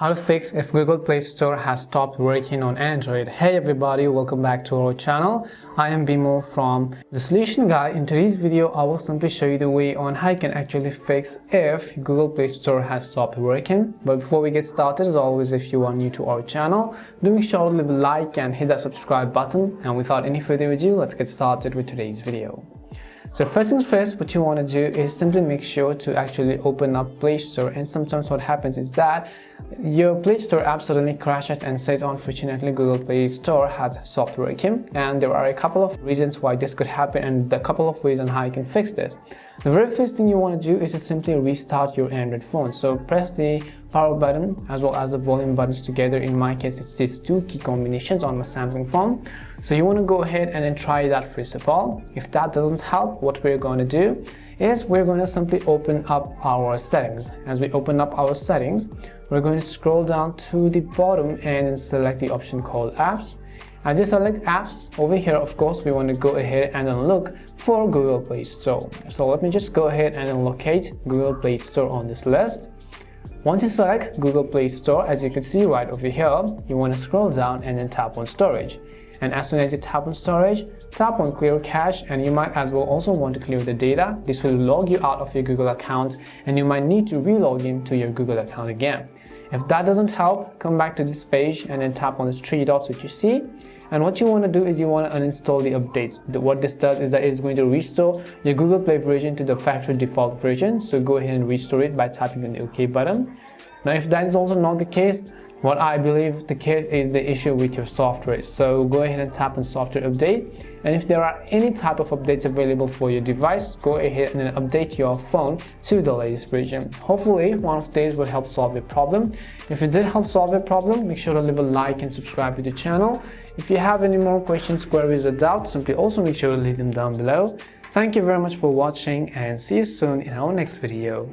How to fix if Google Play Store has stopped working on Android. Hey everybody, welcome back to our channel. I am Bimo from The Solution Guy. In today's video, I will simply show you the way on how you can actually fix if Google Play Store has stopped working. But before we get started, as always, if you are new to our channel, do make sure to leave a like and hit that subscribe button. And without any further ado, let's get started with today's video. So first things first, what you want to do is simply make sure to actually open up Play Store. And sometimes what happens is that your Play Store app suddenly crashes and says unfortunately Google Play Store has stopped working. And there are a couple of reasons why this could happen and a couple of ways on how you can fix this. The very first thing you want to do is to simply restart your Android phone. So press the power button as well as the volume buttons together. In my case, it's these two key combinations on my Samsung phone. So you want to go ahead and then try that first of all. If that doesn't help, what we're going to do is we're going to simply open up our settings. As we open up our settings, we're going to scroll down to the bottom and then select the option called apps. As you select apps, over here, of course, we want to go ahead and then look for Google Play Store. So let me just go ahead and then locate Google Play Store on this list. Once you select Google Play Store, as you can see right over here, you want to scroll down and then tap on storage. And as soon as you tap on storage, tap on clear cache, and you might as well also want to clear the data. This will log you out of your Google account and you might need to re-log in to your Google account again. If that doesn't help, come back to this page and then tap on the three dots which you see. And what you want to do is you want to uninstall the updates. What this does is that it's going to restore your Google Play version to the factory default version. So go ahead and restore it by tapping on the OK button. Now, if that is also not the case, what I believe the case is the issue with your software. So go ahead and tap on software update. And if there are any type of updates available for your device, go ahead and then update your phone to the latest version. Hopefully, one of these will help solve your problem. If it did help solve your problem, make sure to leave a like and subscribe to the channel. If you have any more questions, queries, or doubts, simply also make sure to leave them down below. Thank you very much for watching and see you soon in our next video.